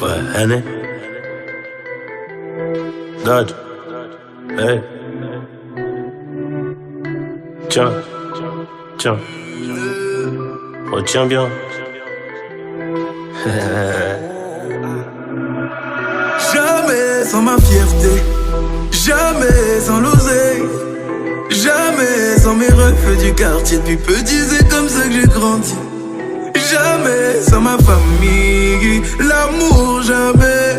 Ouais, Henny. Dodge. Hey. Tiens. Tiens. Retiens bien. Jamais sans ma fierté, jamais sans l'oseille, jamais sans mes refs du quartier. Depuis petit, c'est comme ça que j'ai grandi. Jamais sans ma famille, l'amour jamais.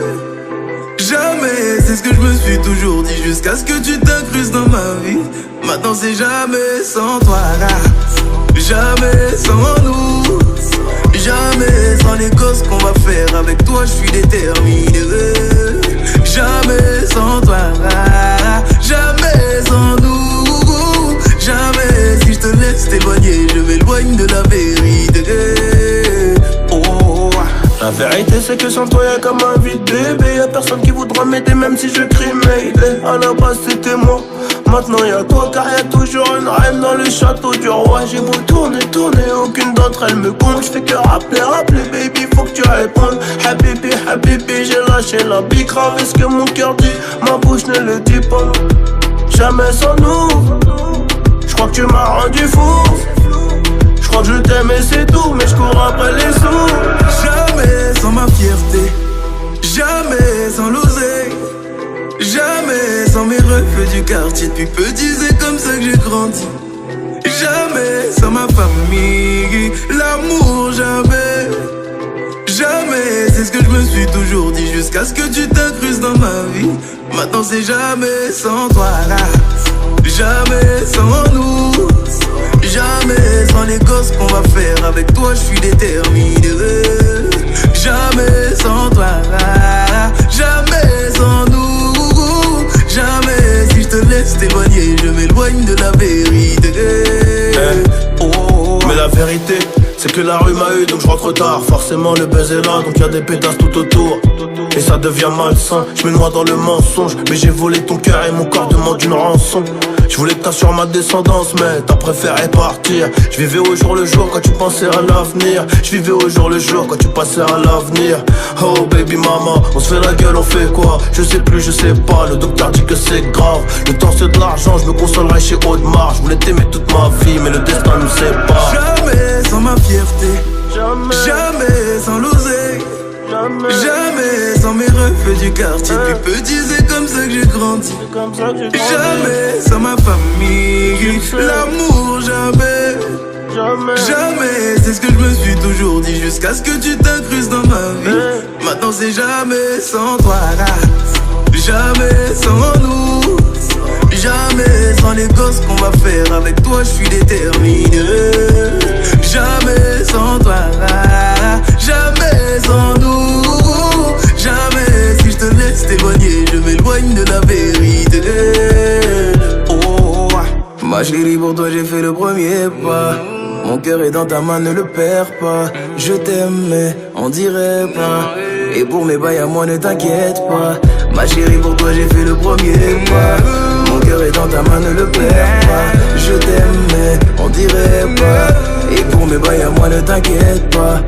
Jamais, c'est ce que je me suis toujours dit, jusqu'à ce que tu t'incrustes dans ma vie. Maintenant c'est jamais sans toi là, jamais sans nous, jamais sans les gosses qu'on va faire. Avec toi je suis déterminé. Jamais sans toi là, jamais sans nous, jamais si je te laisse t'éloigner, je m'éloigne de la vérité. La vérité c'est que sans toi y'a comme un vide bébé. Y'a personne qui voudra m'aider même si je crie Mayday. À la base c'était moi, maintenant y'a toi. Car y'a toujours une reine dans le château du roi. J'ai beau tourner, aucune d'entre elles me compte. J'fais que rappeler, baby faut que tu répondes. Habibi, j'ai lâché la bille. Grave est ce que mon cœur dit, ma bouche ne le dit pas. Jamais sans nous, j'crois que tu m'as rendu fou. J'crois que je t'aime et c'est tout, mais j'cours après les sous. Jamais sans ma fierté, jamais sans l'oseille, jamais sans mes refs du quartier. Depuis petit, c'est comme ça que j'ai grandi. Jamais sans ma famille, l'amour jamais. Jamais, c'est ce que je me suis toujours dit, jusqu'à ce que tu t'incrustes dans ma vie. Maintenant c'est jamais sans toi là, jamais sans nous, jamais sans les gosses qu'on va faire. Avec toi je suis déterminé. Jamais sans toi là, jamais sans nous, jamais si je te laisse t'éloigner, je m'éloigne de la vérité. Mais la vérité c'est que la rue m'a eu donc je rentre tard. Forcément le buzz est là donc y'a des pétasses tout autour. Et ça devient malsain, je me noie dans le mensonge. Mais j'ai volé ton cœur et mon corps demande une rançon. Je voulais que t'assures ma descendance mais t'as préféré partir. Je vivais au jour le jour quand tu pensais à l'avenir. Je vivais au jour le jour quand tu passais à l'avenir. Oh baby mama, on se fait la gueule, on fait quoi? Je sais plus, je sais pas, le docteur dit que c'est grave. Le temps c'est de l'argent, je me consolerai chez Audemars. Je voulais t'aimer toute ma vie mais le destin nous sépare. Jamais sans ma fierté, jamais sans l'oseille, jamais sans mes refs du quartier. Depuis petit c'est comme ça que j'ai grandi. Jamais sans ma famille, l'amour jamais. Jamais, c'est ce que je me suis toujours dit, jusqu'à ce que tu t'incrustes dans ma vie. Maintenant c'est jamais sans toi là, jamais sans nous, jamais sans les gosses qu'on va faire. Avec toi je suis déterminé. Jamais sans toi là, jamais sans nous, jamais si je te laisse t'éloigner, je m'éloigne de la vérité. Ma chérie, pour toi j'ai fait le premier pas. Mon cœur est dans ta main, ne le perds pas. Je t'aime mais on dirait pas. Et pour mes bails à moi ne t'inquiète pas. Ma chérie, pour toi j'ai fait le premier pas. Mon cœur est dans ta main, ne le perds pas. Je t'aime mais on dirait pas. Et pour mes bails à moi ne t'inquiète pas.